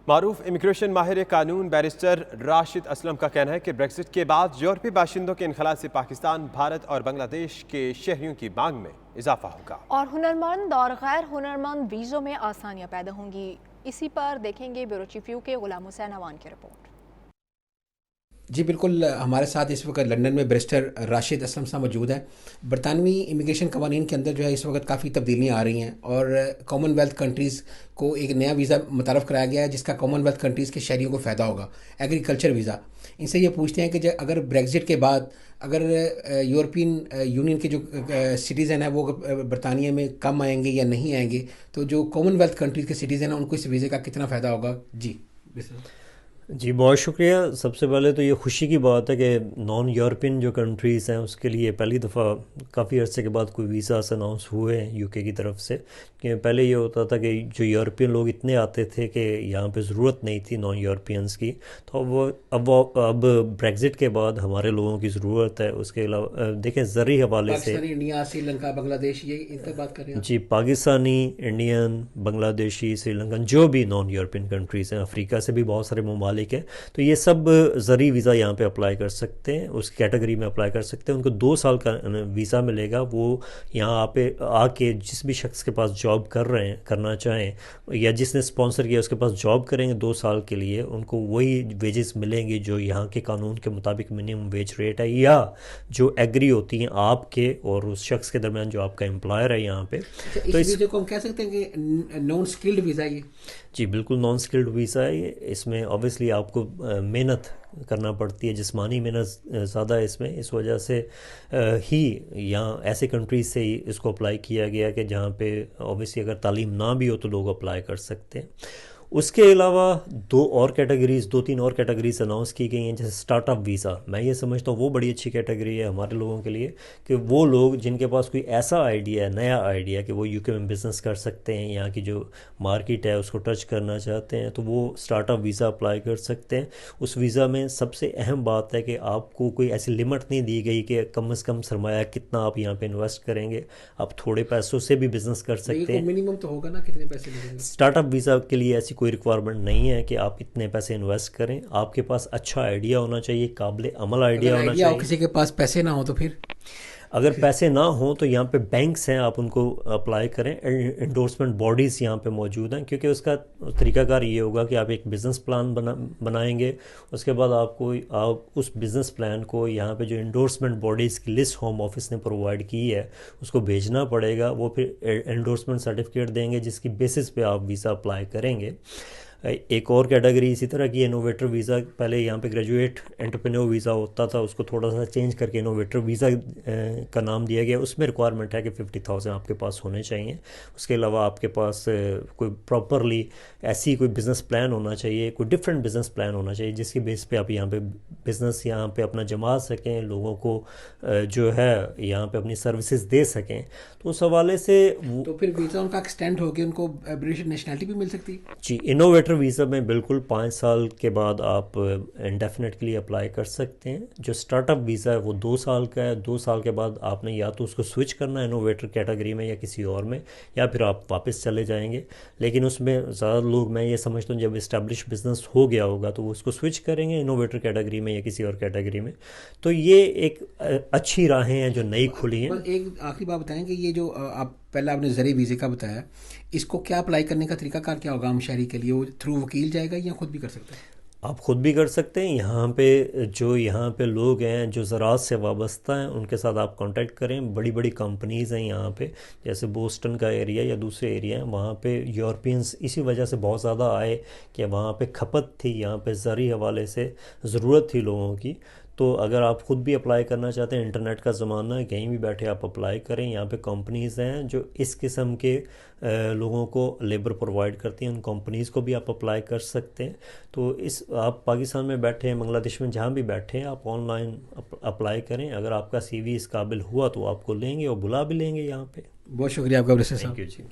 معروف امیگریشن ماہر قانون بیرسٹر راشد اسلم کا کہنا ہے کہ بریگزٹ کے بعد یورپی باشندوں کے انخلاء سے پاکستان، بھارت اور بنگلہ دیش کے شہریوں کی مانگ میں اضافہ ہوگا اور ہنرمند اور غیر ہنرمند ویزوں میں آسانیاں پیدا ہوں گی۔ اسی پر دیکھیں گے بیورو چیف یو کے غلام حسین عوان کی رپورٹ۔ جی بالکل، ہمارے ساتھ اس وقت لندن میں بیرسٹر راشد اسلم صاحب موجود ہیں۔ برطانوی امیگریشن قوانین کے اندر جو ہے اس وقت کافی تبدیلیاں آ رہی ہیں اور کامن ویلتھ کنٹریز کو ایک نیا ویزا متعارف کرایا گیا ہے جس کا کامن ویلتھ کنٹریز کے شہریوں کو فائدہ ہوگا، ایگریکلچر ویزا۔ ان سے یہ پوچھتے ہیں کہ اگر بریگزٹ کے بعد اگر یورپین یونین کے جو سٹیزن ہیں وہ برطانیہ میں کم آئیں گے یا نہیں آئیں گے، تو جو کامن ویلتھ کنٹریز کے سٹیزن ہیں ان کو اس ویزے کا کتنا فائدہ ہوگا؟ جی بہت شکریہ۔ سب سے پہلے تو یہ خوشی کی بات ہے کہ نان یورپین جو کنٹریز ہیں اس کے لیے پہلی دفعہ کافی عرصے کے بعد کوئی ویزاز اناؤنس ہوئے ہیں یو کے کی طرف سے، کہ پہلے یہ ہوتا تھا کہ جو یورپین لوگ اتنے آتے تھے کہ یہاں پہ ضرورت نہیں تھی نان یورپینز کی، تو اب بریگزٹ کے بعد ہمارے لوگوں کی ضرورت ہے۔ اس کے علاوہ دیکھیں زرعی حوالے سے انڈیا، سری لنکا، بنگلہ دیش، یہ ان کی بات کر رہے ہیں جی، پاکستانی، انڈین، بنگلہ دیشی، سری لنکن، جو بھی نان یورپین کنٹریز ہیں، افریقہ سے بھی بہت سارے ممالک ہیں، تو یہ سب زرعی ویزا یہاں پہ اپلائی کر سکتے ہیں، اس کیٹیگری میں اپلائی کر سکتے ہیں۔ ان کو 2 سال کا ویزا ملے گا۔ وہ یہاں پہ آ کے جس بھی شخص کے پاس جاب کرنا چاہیں یا جس نے اسپانسر کیا اس کے پاس جاب کریں گے 2 سال کے لیے، ان کو وہی ویجز ملیں گے جو یہاں کے قانون کے مطابق منیمم ویج ریٹ ہے، یا جو ایگری ہوتی ہیں آپ کے اور اس شخص کے درمیان جو آپ کا امپلائر ہے یہاں پہ۔ تو اس ویزے کو ہم کہہ سکتے ہیں کہ نان اسکلڈ ویزا یہ؟ جی بالکل نان اسکلڈ ویزا ہے یہ۔ اس میں اوبیسلی آپ کو محنت کرنا پڑتی ہے، جسمانی محنت زیادہ ہے اس میں، اس وجہ سے ہی یہاں ایسے کنٹریز سے ہی اس کو اپلائی کیا گیا کہ جہاں پہ اوبیسلی اگر تعلیم نہ بھی ہو تو لوگ اپلائی کر سکتے ہیں۔ اس کے علاوہ 2-3 اور کیٹیگریز اناؤنس کی گئی ہیں، جیسے اسٹارٹ اپ ویزا۔ میں یہ سمجھتا ہوں وہ بڑی اچھی کیٹیگری ہے ہمارے لوگوں کے لیے، کہ وہ لوگ جن کے پاس کوئی ایسا آئیڈیا ہے، نیا آئیڈیا کہ وہ یو کے میں بزنس کر سکتے ہیں، یہاں کی جو مارکیٹ ہے اس کو ٹچ کرنا چاہتے ہیں، تو وہ اسٹارٹ اپ ویزا اپلائی کر سکتے ہیں۔ اس ویزا میں سب سے اہم بات ہے کہ آپ کو کوئی ایسی لمٹ نہیں دی گئی کہ کم از کم سرمایہ کتنا آپ یہاں پہ انویسٹ کریں گے، آپ تھوڑے پیسوں سے بھی بزنس کر سکتے ہیں۔ منیمم تو ہوگا نا، کتنے پیسے لگیں گے؟ اسٹارٹ اپ ویزا کے لیے ایسی کوئی ریکوائرمنٹ نہیں ہے کہ آپ اتنے پیسے انویسٹ کریں، آپ کے پاس اچھا آئیڈیا ہونا چاہیے، قابل عمل آئیڈیا ہونا چاہیے۔ کسی کے پاس پیسے نہ ہوں تو پھر اگر پیسے نہ ہوں تو یہاں پہ بینکس ہیں، آپ ان کو اپلائی کریں۔ انڈورسمنٹ باڈیز یہاں پہ موجود ہیں، کیونکہ اس کا طریقہ کار یہ ہوگا کہ آپ ایک بزنس پلان بنائیں گے، اس کے بعد آپ اس بزنس پلان کو یہاں پہ جو انڈورسمنٹ باڈیز کی لسٹ ہوم آفس نے پرووائڈ کی ہے اس کو بھیجنا پڑے گا، وہ پھر انڈورسمنٹ سرٹیفکیٹ دیں گے جس کی بیسس پہ آپ ویزا اپلائی کریں گے۔ ایک اور کیٹیگری اسی طرح کی انوویٹر ویزا، پہلے یہاں پہ گریجویٹ انٹرپرینور ویزا ہوتا تھا، اس کو تھوڑا سا چینج کر کے انوویٹر ویزا کا نام دیا گیا۔ اس میں ریکوائرمنٹ ہے کہ 50,000 آپ کے پاس ہونے چاہیے۔ اس کے علاوہ آپ کے پاس کوئی پراپرلی ایسی کوئی بزنس پلان ہونا چاہیے، کوئی ڈفرینٹ بزنس پلان ہونا چاہیے جس کی بیس پہ آپ یہاں پہ بزنس یہاں پہ اپنا جما سکیں، لوگوں کو جو ہے یہاں پہ اپنی سروسز دے سکیں۔ تو اس حوالے سے تو پھر ویزا ان کا ایکسٹینڈ ہو گیا، ان کو برٹش نیشنلٹی بھی مل سکتی؟ جی، انوویٹر ویزا میں بالکل 5 سال کے بعد آپ انڈیفینٹ کے لیے اپلائی کر سکتے ہیں۔ جو اسٹارٹ اپ ویزا ہے وہ 2 سال کا ہے۔ 2 سال کے بعد آپ نے یا تو اس کو سوئچ کرنا ہے انوویٹر کیٹیگری میں یا کسی اور میں، یا پھر آپ واپس چلے جائیں گے۔ لیکن اس میں زیادہ لوگ، میں یہ سمجھتا ہوں جب اسٹیبلش بزنس ہو گیا ہوگا تو وہ اس کو سوئچ کریں گے انوویٹر کیٹیگری میں یا کسی اور کیٹیگری میں۔ تو یہ ایک اچھی راہیں ہیں جو نئی کھلی ہیں۔ ایک آخری بات بتائیں کہ یہ جو پہلے آپ نے زرعی ویزے کا بتایا، اس کو کیا اپلائی کرنے کا طریقہ کار کیا ہوگا عام شہری کے لیے؟ وہ تھرو وکیل جائے گا یا خود بھی کر سکتا ہے؟ آپ خود بھی کر سکتے ہیں۔ یہاں پہ لوگ ہیں جو زراعت سے وابستہ ہیں، ان کے ساتھ آپ کانٹیکٹ کریں۔ بڑی بڑی کمپنیز ہیں یہاں پہ، جیسے بوسٹن کا ایریا یا دوسرے ایریا ہیں، وہاں پہ یورپینز اسی وجہ سے بہت زیادہ آئے کہ وہاں پہ کھپت تھی، یہاں پہ زرعی حوالے سے ضرورت تھی لوگوں کی۔ تو اگر آپ خود بھی اپلائی کرنا چاہتے ہیں، انٹرنیٹ کا زمانہ ہے، کہیں بھی بیٹھے آپ اپلائی کریں۔ یہاں پہ کمپنیز ہیں جو اس قسم کے لوگوں کو لیبر پرووائڈ کرتی ہیں، ان کمپنیز کو بھی آپ اپلائی کر سکتے ہیں۔ تو آپ پاکستان میں بیٹھے ہیں، بنگلہ دیش میں جہاں بھی بیٹھے ہیں، آپ آن لائن اپلائی کریں۔ اگر آپ کا سی وی اس قابل ہوا تو آپ کو لیں گے اور بلا بھی لیں گے یہاں پہ۔ بہت شکریہ آپ کا، برسر صاحب۔ Thank you G.